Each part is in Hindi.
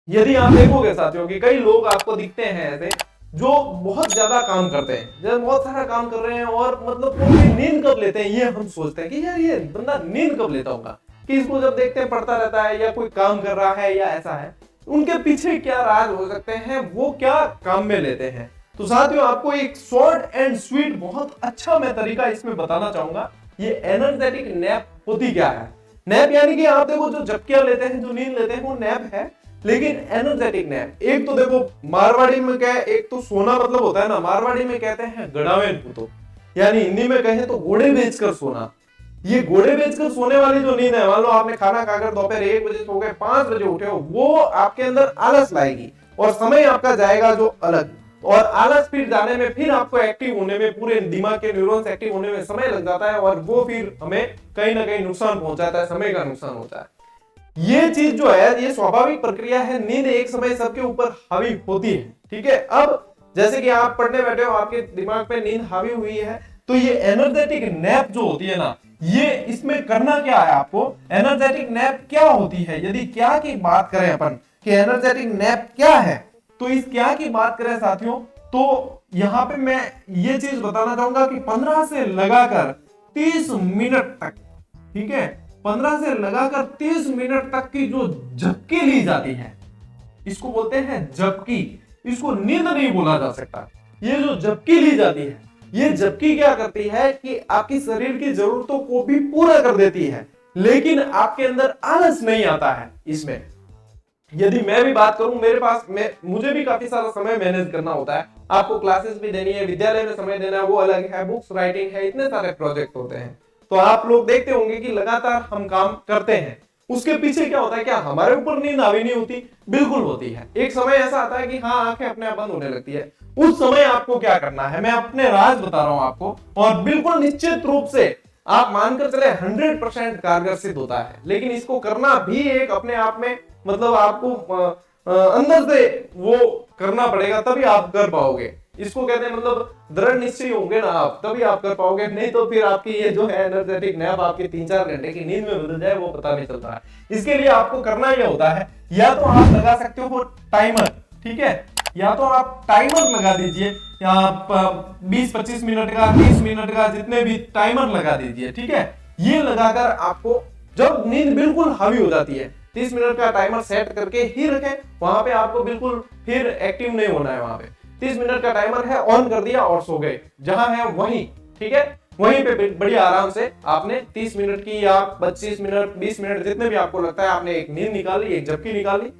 यदि आप देखोगे साथियों कि कई लोग आपको दिखते हैं ऐसे जो बहुत ज्यादा काम करते हैं, जब बहुत सारा काम कर रहे हैं और मतलब वो भी नींद कब लेते हैं ये हम सोचते हैं कि यार ये बंदा नींद कब लेता होगा, कि इसको जब देखते हैं पढ़ता रहता है या कोई काम कर रहा है या ऐसा है, उनके पीछे क्या राज हो सकते हैं, वो क्या काम में लेते हैं। तो साथियों आपको एक शॉर्ट एंड स्वीट बहुत अच्छा मैं तरीका इसमें बताना चाहूंगा। ये एनर्जेटिक नैप होती क्या है। नैप यानी कि आप देखो जो झपकियां लेते हैं, जो नींद लेते हैं वो नैप है, लेकिन एनर्जेटिक नैप एक तो देखो मारवाड़ी में क्या है, एक तो सोना मतलब होता है ना, मारवाड़ी में कहते हैं गड़ावे भूतो, यानी हिंदी में कहें तो घोड़े बेचकर सोना। ये घोड़े बेचकर सोने वाली जो नींद है, मान लो आपने खाना खाकर दोपहर 1 बजे सो गए, 5 बजे उठे हो, वो आपके अंदर आलस लाएगी और समय आपका जाएगा जो अलग, और आलस फिर जाने में, फिर आपको एक्टिव होने में, पूरे दिमाग के न्यूरॉन्स एक्टिव होने में समय लग जाता है और वो फिर हमें कहीं ना कहीं नुकसान पहुंचाता है, समय का नुकसान होता है। ये चीज जो है ये स्वाभाविक प्रक्रिया है, नींद एक समय सबके ऊपर हावी होती है, ठीक है। अब जैसे कि आप पढ़ने बैठे हो, आपके दिमाग पे नींद हावी हुई है, तो ये एनर्जेटिक नैप जो होती है ना, ये इसमें करना क्या है आपको, एनर्जेटिक नैप क्या होती है, यदि क्या की बात करें अपन कि एनर्जेटिक नैप क्या है, तो इस क्या की बात करें साथियों, तो यहां पे मैं ये चीज बताना चाहूंगा कि 15 से लगाकर 30 मिनट तक, ठीक है, 15 से लगाकर 30 मिनट तक की जो झपकी ली जाती है, इसको बोलते हैं झपकी। इसको नींद नहीं बोला जा सकता। ये जो झपकी ली जाती है, ये झपकी क्या करती है कि आपकी शरीर की जरूरतों को भी पूरा कर देती है, लेकिन आपके अंदर आलस नहीं आता है इसमें। यदि मैं भी बात करूं, मेरे पास मुझे भी काफी सारा समय मैनेज करना होता है, आपको क्लासेस भी देनी है, विद्यालय में समय देना है वो अलग है, बुक्स राइटिंग है, इतने सारे प्रोजेक्ट होते हैं। तो आप लोग देखते होंगे कि लगातार हम काम करते हैं, उसके पीछे क्या होता है, क्या हमारे ऊपर नींद हावी नहीं होती, बिल्कुल होती है। एक समय ऐसा आता है कि हाँ आंखें अपने आप बंद होने लगती है, उस समय आपको क्या करना है, मैं अपने राज बता रहा हूं आपको, और बिल्कुल निश्चित रूप से आप मानकर चले 100% कारगर सिद्ध होता है। लेकिन इसको करना भी एक अपने आप में मतलब आपको अंदर से वो करना पड़ेगा, तभी आप कर पाओगे। इसको कहते हैं मतलब दृढ़ निश्चय होंगे ना आप, तभी आप कर पाओगे, नहीं तो फिर आपकी ये जो है एनर्जेटिक नैप आपकी 3-4 घंटे की नींद में बदल जाए वो पता नहीं चलता है। इसके लिए आपको करना यह होता है, या तो आप लगा सकते हो टाइमर, ठीक है, या तो आप टाइमर लगा दीजिए, या 20-25 मिनट का, 30 मिनट का, जितने भी टाइमर लगा दीजिए, ठीक है। ये लगाकर आपको जब नींद बिल्कुल हावी हो जाती है, 30 मिनट का टाइमर सेट करके ही रखें, वहां पे आपको बिल्कुल फिर एक्टिव नहीं होना है। वहां पे 30 मिनट का टाइमर है, ऑन कर दिया और सो गए, जहां है वहीं, ठीक है, वहीं पे बढ़िया आराम से आपने 30 मिनट की या 25 मिनट 20 मिनट जितने भी आपको लगता है, आपने एक नींद निकाल ली, एक झपकी निकाल ली।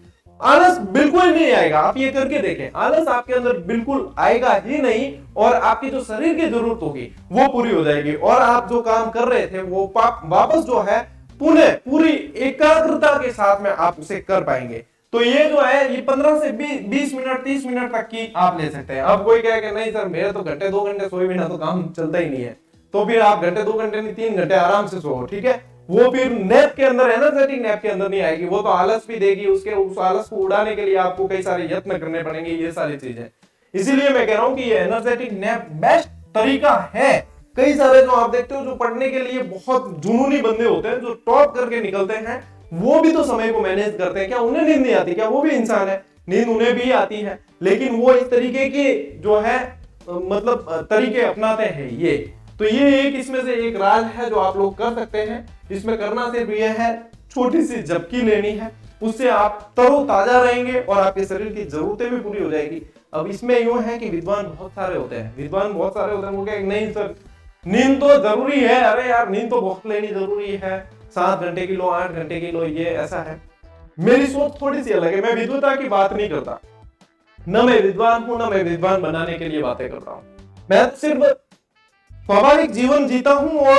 आलस बिल्कुल नहीं आएगा, आप ये करके देखें, आलस आपके अंदर बिल्कुल आएगा ही नहीं, और आपकी जो शरीर की जरूरत होगी वो पूरी हो जाएगी, और आप जो काम कर रहे थे वो वापस जो है पुनः पूरी एकाग्रता के साथ में आप उसे कर पाएंगे। तो ये जो है ये 15 से 20 मिनट 30 मिनट तक की आप ले सकते हैं। अब कोई कहे कि नहीं सर मेरे तो घंटे 2 घंटे सोए बिना तो काम चलता ही नहीं है, तो फिर आप घंटे 2 घंटे नहीं 3 घंटे आराम से सो, ठीक है। वो फिर नैप के अंदर, एनर्जेटिक नैप के अंदर नहीं आएगी, वो तो आलस भी देगी, उसके उस आलस को उड़ाने के लिए आपको कई सारे यत्न करने पड़ेंगे, ये सारी चीजें। इसीलिए मैं कह रहा हूं कि ये एनर्जेटिक नैप बेस्ट तरीका है। कई सारे जो आप देखते हो जो पढ़ने के लिए बहुत जुनूनी बंदे होते हैं, जो टॉप करके निकलते हैं, वो भी तो समय को मैनेज करते हैं। क्या उन्हें नींद नहीं आती? क्या वो भी इंसान है, नींद उन्हें भी आती है, लेकिन वो इस तरीके की जो है मतलब तरीके अपनाते हैं। ये तो ये एक इसमें से एक राज है जो आप लोग कर सकते हैं। इसमें करना सिर्फ ये है, छोटी सी झपकी लेनी है, उससे आप तरोताजा रहेंगे और आपके शरीर की जरूरतें भी पूरी हो जाएगी। अब इसमें यूं है कि विद्वान बहुत सारे होते हैं, वो कहेंगे नहीं सर नींद तो जरूरी है, अरे यार नींद तो बहुत लेनी जरूरी है, 7 घंटे की लो, 8 घंटे की लो, ये ऐसा है। मेरी सोच थोड़ी सी अलग है, मैं विद्वता की बात नहीं करता, न मैं विद्वान हूं, न मैं विद्वान बनाने के लिए बातें करता हूं। मैं सिर्फ स्वाभाविक जीवन जीता हूं और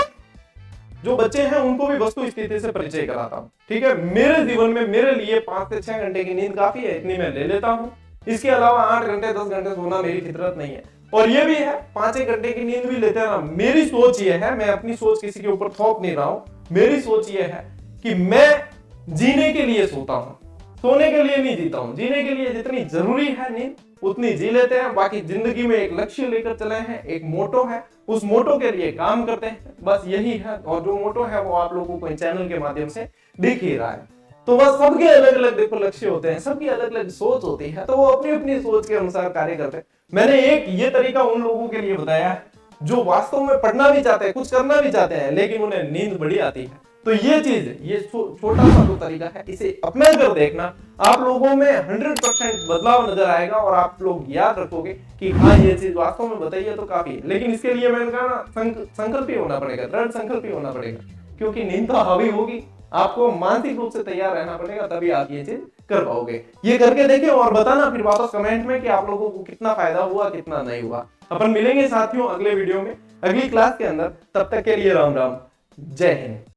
जो बच्चे हैं उनको भी वस्तु स्थिति से परिचय कराता हूं, ठीक है। मेरे जीवन में मेरे लिए 5 से 6 घंटे की नींद काफी है, इतनी मैं ले लेता हूं। इसके अलावा 8 घंटे 10 घंटे सोना मेरी फितरत नहीं है। और ये भी है 5-1 घंटे की नींद भी लेते हैं ना। मेरी सोच ये है, मैं अपनी सोच किसी के ऊपर थोप नहीं रहा हूं, मेरी सोच ये है कि मैं जीने के लिए सोता हूं, सोने के लिए नहीं जीता हूं। जीने के लिए जितनी जरूरी है नींद उतनी जी लेते हैं, बाकी जिंदगी में एक लक्ष्य लेकर चले हैं, एक मोटो है, उस मोटो के लिए काम करते हैं, बस यही है। और जो मोटो है वो आप लोगों को चैनल के माध्यम से दिख ही रहा है। तो बस सबके अलग अलग देखो लक्ष्य होते हैं, सबकी अलग अलग सोच होती है, तो वो अपनी अपनी सोच के अनुसार कार्य करते हैं। मैंने एक ये तरीका उन लोगों के लिए बताया है जो वास्तव में पढ़ना भी चाहते हैं, कुछ करना भी चाहते हैं, लेकिन उन्हें नींद बड़ी आती है। तो ये चीज, ये छोटा सा जो तरीका है, इसे अपना कर देखना, आप लोगों में 100% बदलाव नजर आएगा और आप लोग याद रखोगे कि हाँ ये चीज वास्तव में बताइए तो काफी है। लेकिन इसके लिए मैंने कहा ना, संकल्प ही होना पड़ेगा, दृढ़ संकल्प ही होना पड़ेगा, क्योंकि नींद तो हावी होगी, आपको मानसिक रूप से तैयार रहना पड़ेगा, तभी आप ये चीज कर पाओगे। ये करके देखिए और बताना फिर वापस कमेंट में कि आप लोगों को कितना फायदा हुआ, कितना नहीं हुआ। अपन मिलेंगे साथियों अगले वीडियो में, अगली क्लास के अंदर। तब तक के लिए राम राम, जय हिंद।